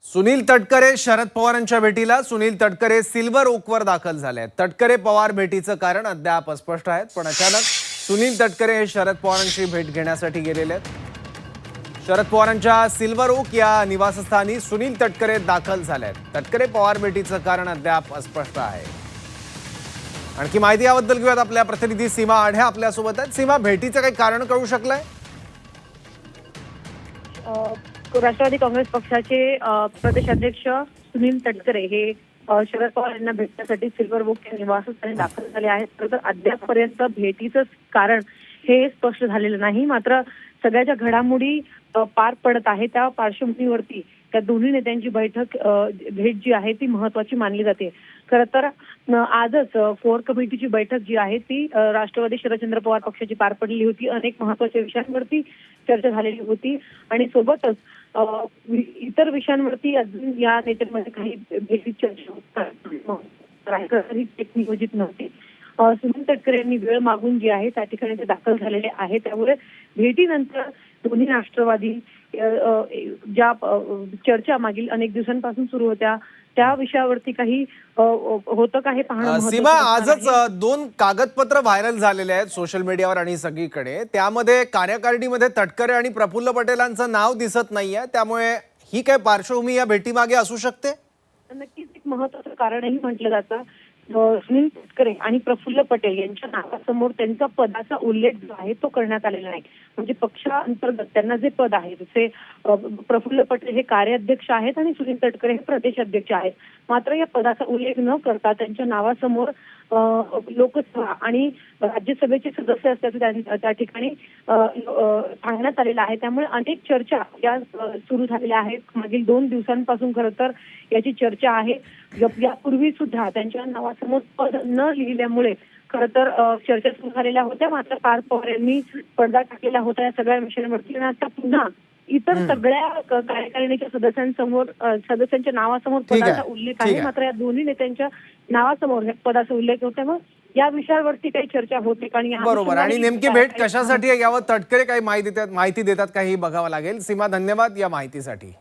सुनील तटकरे शरद पवारांच्या भेटीला सुनील तटकरे सिल्वर ओकवर दाखल झाले आहेत। तटकरे पवार भेटीचं कारण अद्याप अस्पष्ट आहे, पण अचानक सुनील तटकरे हे शरद पवारांची भेट घेण्यासाठी गेलेले आहेत। शरद पवारांच्या सिल्वर ओक या निवासस्थानी सुनील तटकरे दाखल झाले आहेत। तटकरे पवार भेटीचं कारण अद्याप अस्पष्ट आहे। आणखी माहिती याबद्दल घेऊयात आपल्या प्रतिनिधी सीमा आढ्या आपल्या सोबत आहेत। सीमा, भेटीचं काही कारण कळू शकलंय? राष्ट्रवादी काँग्रेस पक्षाचे प्रदेशाध्यक्ष सुनील तटकरे हे शरद पवार यांना भेटण्यासाठी सिल्वर ओक या निवासस्थानी दाखल झाले आहेत। तर अद्यापपर्यंत भेटीचं कारण हे स्पष्ट झालेलं नाही। मात्र सगळ्याच्या घडामोडी पार पडत आहे, त्या पार्श्वभूमीवरती त्या दोन्ही नेत्यांची भेट जी आहे ती महत्वाची मानली जाते। खरं तर आजच कोर कमिटीची बैठक जी आहे ती राष्ट्रवादी शरदचंद्र पवार पक्षाची पार पडली होती। अनेक महत्वाच्या विषयांवरती चर्चा झालेली होती आणि सोबतच इतर विषयांवरती अजून या नेत्यांमध्ये काही भेटी चर्चा नियोजित नव्हती। सुनील तटकरे यांनी वेळ मागून जी आहे त्या ठिकाणी ते दाखल झालेले आहे। त्यामुळे भेटीनंतर दोन्ही राष्ट्रवादी ज्या चर्चा मागील अनेक दिवसांपासून सुरू होत्या त्या विषयावरती काही होतं का हे पाहणं। सीमा, आजच दोन कागदपत्र व्हायरल झालेले आहेत सोशल मीडियावर आणि सगळीकडे। त्यामध्ये कार्यकारिणीमध्ये तटकरे आणि प्रफुल्ल पटेलांचं नाव दिसत नाहीये, त्यामुळे ही काय पार्श्वभूमी या भेटीमागे असू शकते? नक्कीच एक महत्त्वाचं कारणही म्हटलं जातं। सुनील तटकरे आणि प्रफुल्ल पटेल यांच्या नावासमोर त्यांचा पदाचा उल्लेख जो आहे तो करण्यात आलेला नाही। म्हणजे पक्षांतर्गत त्यांना जे पद आहे, जसे प्रफुल्ल पटेल हे कार्याध्यक्ष आहेत आणि सुनील तटकरे हे प्रदेशाध्यक्ष आहेत, मात्र या पदाचा उल्लेख न करता त्यांच्या नावासमोर लोकसभा आणि राज्यसभेचे सदस्य असल्याचं त्या ठिकाणी सांगण्यात आलेलं आहे। त्यामुळे अनेक चर्चा या सुरू झालेल्या आहेत। मागील 2 दिवसांपासून खरं तर याची चर्चा आहे। यापूर्वी सुद्धा त्यांच्या नावासमोर पद न लिहिल्यामुळे खरं तर चर्चा सुरू झालेल्या होत्या। मात्र पार्थ पवार यांनी पडदा टाकलेला होता या सगळ्या विषयांवरती आणि आता पुन्हा इतर सगळ्या कार्यकारिणीच्या सदस्यांच्या नावासमोर पदाचा उल्लेख आहे, मात्र या दोन्ही नेत्यांच्या नावासमोर पदाचा उल्लेख होता। मग या विषयावरती काही चर्चा होते का? बरोबर, आणि नेमकी भेट कशासाठी आहे यावर तटकरे काही माहिती देतात काही बघावं लागेल। सीमा, धन्यवाद या माहितीसाठी।